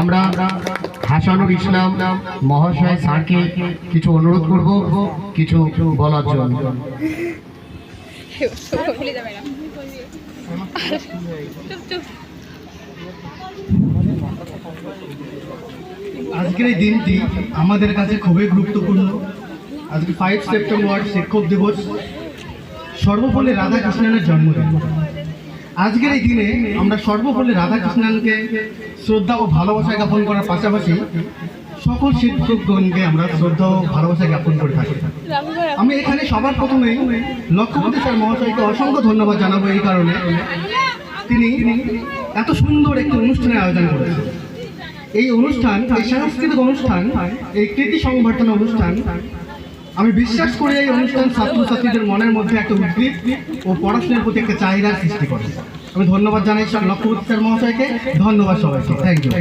আমরা হাসানুর ইসলাম মহাশয় স্যারকে কিছু অনুরোধ করব কিছু বলার জন্য। আজকের এই দিনটি আমাদের কাছে খুবই গুরুত্বপূর্ণ। আজকে 5 সেপ্টেম্বর শিক্ষক দিবস, সর্বপল্লী রাধাকৃষ্ণনের জন্মদিন। আজকের এই দিনে আমরা সর্বপল্লী রাধাকৃষ্ণনকে শ্রদ্ধা ও ভালোবাসা জ্ঞাপন করার পাশাপাশি সকল শিক্ষকগণকে আমরা শ্রদ্ধা ও ভালোবাসা জ্ঞাপন করে থাকি। আমি এখানে সবার প্রথমেই লক্ষ্যপতি স্যার মহাশয়কে অসংখ্য ধন্যবাদ জানাবো এই কারণে, তিনি এত সুন্দর একটি অনুষ্ঠানের আয়োজন করেছেন। এই অনুষ্ঠান, এই সাংস্কৃতিক অনুষ্ঠান, এই কৃতি সংবর্ধনা অনুষ্ঠান, আমি বিশ্বাস করি এই অনুষ্ঠান ছাত্রছাত্রীদের মনের মধ্যে একটা উদ্গ্রীব ও পড়াশোনার প্রতি একটা চাহিদার সৃষ্টি করে। আমি ধন্যবাদ জানাই লক্ষ্যপতি স্যার মহাশয়কে। ধন্যবাদ সবাইকে। Thank you.